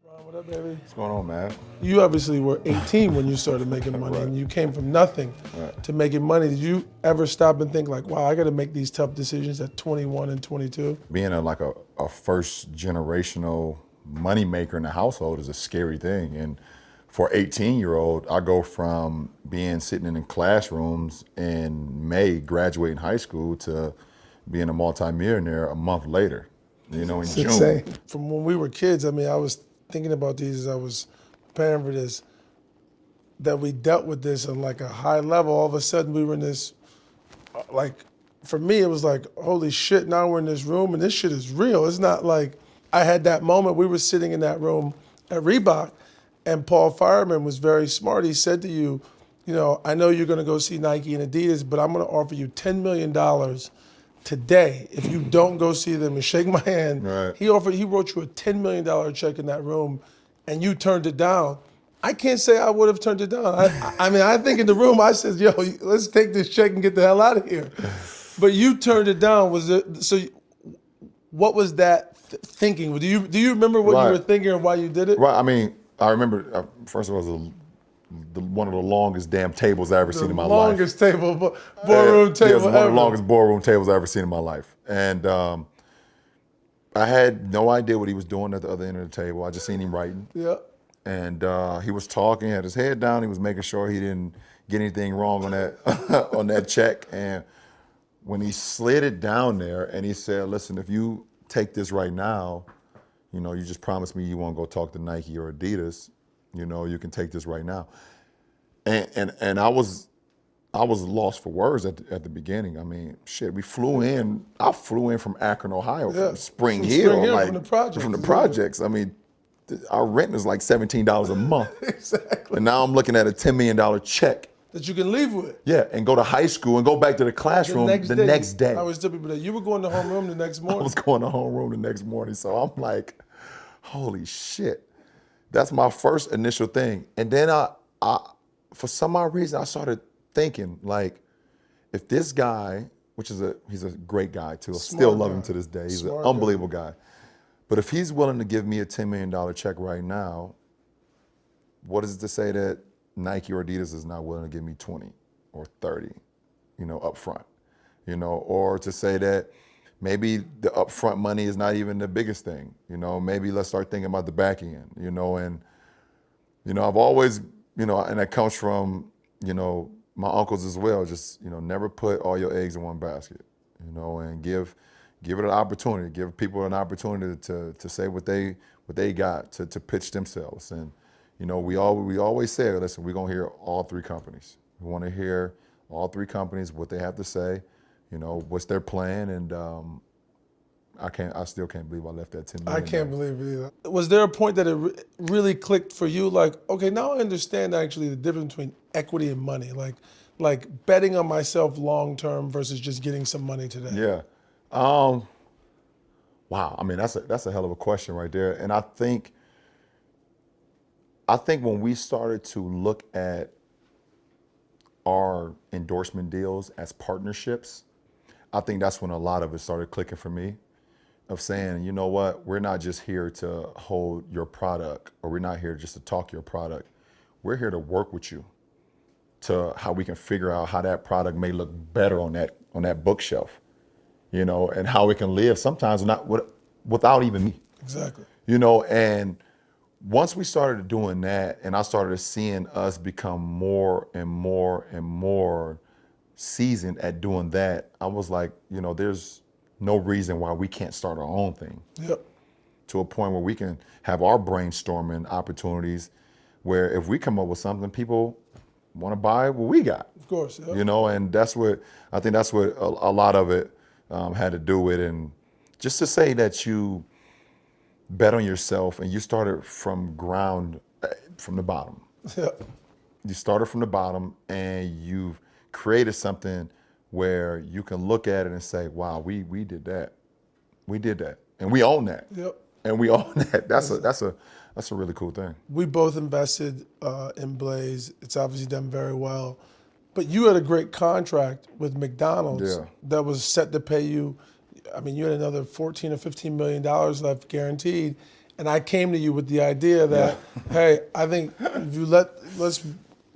Ron, what up, baby? What's going on, man? You obviously were 18 when you started making money, Right. and you came from nothing to making money. Did you ever stop and think like, wow, I got to make these tough decisions at 21 and 22? Being a first generational moneymaker in the household is a scary thing. And for 18-year-old, I go from being sitting in classrooms in May, graduating high school, to being a multimillionaire a month later. In It's June. insane. From when we were kids, I mean, I was thinking about these as I was preparing for this, that we dealt with this on like a high level. All of a sudden we were in this, like, for me, it was like, holy shit, now we're in this room and this shit is real. It's not like I had that moment. We were sitting in that room at Reebok and Paul Fireman was very smart. He said to you, I know you're going to go see Nike and Adidas, but I'm going to offer you $10 million today if you don't go see them and shake my hand. Right. He wrote you a $10 million check in that room and you turned it down. I can't say I would have turned it down. I mean, I think in the room I said, yo, let's take this check and get the hell out of here. But you turned it down. What was that thinking? Do you remember what you were thinking and why you did it? Right. I mean, I remember, first of all, it was one of the longest damn tables I ever seen in my life. Longest table, boardroom table. Yeah, it was one of the longest boardroom tables I ever seen in my life. And I had no idea what he was doing at the other end of the table. I just seen him writing. Yeah. And he was talking, had his head down. He was making sure he didn't get anything wrong on that on that check. And when he slid it down there and he said, listen, if you take this right now, you just promised me you won't go talk to Nike or Adidas. You can take this right now. And I was lost for words at the beginning. I mean, shit, we flew in. I flew in from Akron, Ohio, from Spring Hill, from the projects. I mean, our rent is like $17 a month. Exactly. And now I'm looking at a $10 million check. That you can leave with. Yeah, and go to high school and go back to the classroom the next day. I always tell people that you were going to homeroom the next morning. I was going to homeroom the next morning. So I'm like, holy shit. That's my first initial thing. And then I for some odd reason, I started thinking, like, if this guy, he's a great guy too, I still love him to this day. He's an unbelievable guy. But if he's willing to give me a $10 million check right now, what is it to say that Nike or Adidas is not willing to give me 20 or 30, up front, or to say that maybe the upfront money is not even the biggest thing, maybe let's start thinking about the back end, and I've always, and that comes from, my uncles as well, just, never put all your eggs in one basket, and give it an opportunity, give people an opportunity to say what they got, to pitch themselves. And, we always say, listen, we're gonna hear all three companies. We wanna hear all three companies, what they have to say, what's their plan, and I still can't believe I left that $10 million. I can't believe it either. Was there a point that it really clicked for you? Like, okay, now I understand actually the difference between equity and money. Like betting on myself long term versus just getting some money today. Yeah. Wow. I mean, that's a hell of a question right there. And I think when we started to look at our endorsement deals as partnerships, I think that's when a lot of it started clicking for me, of saying, you know what, we're not just here to hold your product, or we're not here just to talk your product. We're here to work with you to how we can figure out how that product may look better on that bookshelf, and how it can live sometimes without even me. Exactly. And once we started doing that, and I started seeing us become more and more and more seasoned at doing that, I was like, there's no reason why we can't start our own thing. Yep. To a point where we can have our brainstorming opportunities, where if we come up with something, people want to buy what we got. Of course. Yep. And I think that's what a lot of it had to do with. And just to say that you bet on yourself and you started from the bottom. Yep. You started from the bottom and you've created something where you can look at it and say, wow, we did that. We did that. And we own that. Yep. And we own that. That's a really cool thing. We both invested in Blaze. It's obviously done very well. But you had a great contract with McDonald's that was set to pay you. I mean, you had another $14 or $15 million left guaranteed. And I came to you with the idea that, hey, I think if you let's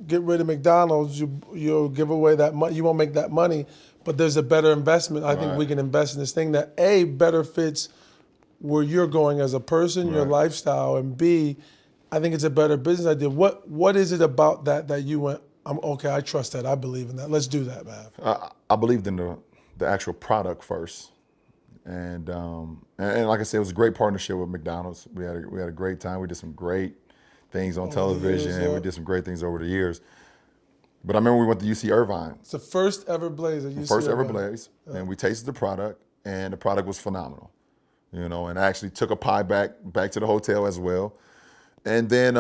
get rid of McDonald's, you'll give away that money. You won't make that money, but there's a better investment. I think we can invest in this thing that A, better fits where you're going as a person, your lifestyle, and B, I think it's a better business idea. What is it about that you went, I'm okay, I trust that, I believe in that. Let's do that, man. I believed in the actual product first. And like I said, it was a great partnership with McDonald's. We had a great time. We did some great things on television, and we did some great things over the years. But I remember we went to UC Irvine. It's the first ever Blaze at UC First ever Irvine. Blaze, and we tasted the product, and the product was phenomenal. You know, and I actually took a pie back to the hotel as well. And then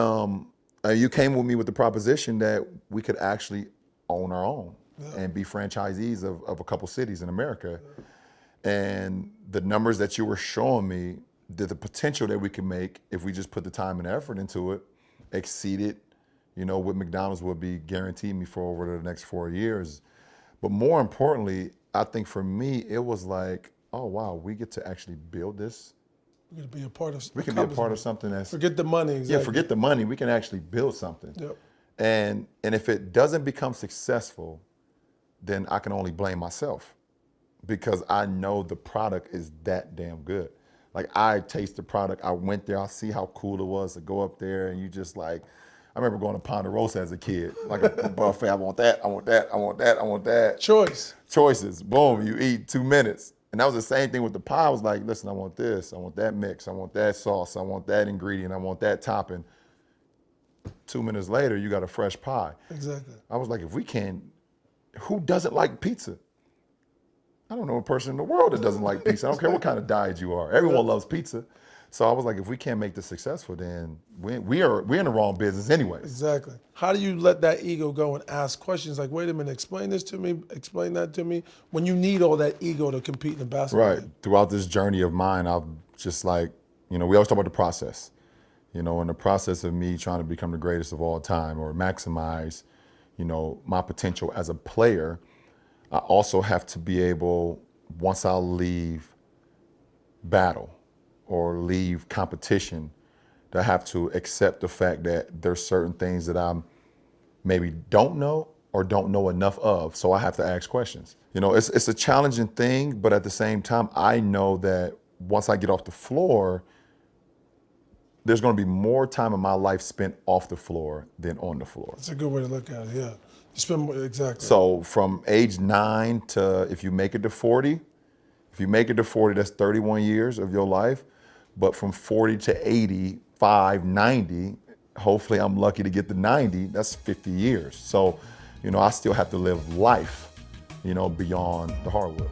you came with me with the proposition that we could actually own our own and be franchisees of a couple cities in America. And the numbers that you were showing me, the potential that we could make if we just put the time and effort into it, exceeded, you know, what McDonald's would be guaranteed me for over the next 4 years. But more importantly, I think for me, it was like, oh wow, we get to actually build this. We can be a part of. We can be a part of something that's. Forget the money. Exactly. Yeah, forget the money. We can actually build something. Yep. And if it doesn't become successful, then I can only blame myself, because I know the product is that damn good. Like, I taste the product. I went there. I see how cool it was to go up there, and you just like. I remember going to Ponderosa as a kid, like a buffet. I want that. I want that. I want that. I want that. Choices. Boom. You eat 2 minutes. And that was the same thing with the pie. I was like, listen, I want this. I want that mix. I want that sauce. I want that ingredient. I want that topping. 2 minutes later, you got a fresh pie. Exactly. I was like, if we can, who doesn't like pizza? I don't know a person in the world that doesn't like pizza. I don't care what kind of diet you are. Everyone loves pizza. So I was like, if we can't make this successful, then we're in the wrong business anyway. Exactly. How do you let that ego go and ask questions like, wait a minute, explain this to me, explain that to me, when you need all that ego to compete in the basketball Right. game? Throughout this journey of mine, I've just like, you know, we always talk about the process. You know, in the process of me trying to become the greatest of all time or maximize, you know, my potential as a player, I also have to be able, once I leave battle or leave competition, to have to accept the fact that there's certain things that I maybe don't know or don't know enough of, so I have to ask questions. You know, it's a challenging thing, but at the same time, I know that once I get off the floor, there's gonna be more time in my life spent off the floor than on the floor. That's a good way to look at it, yeah. You spend more, exactly. So from age 9 to, if you make it to 40, that's 31 years of your life. But from 40 to 85, 90, hopefully I'm lucky to get to 90, that's 50 years. So, you know, I still have to live life, you know, beyond the hardwood.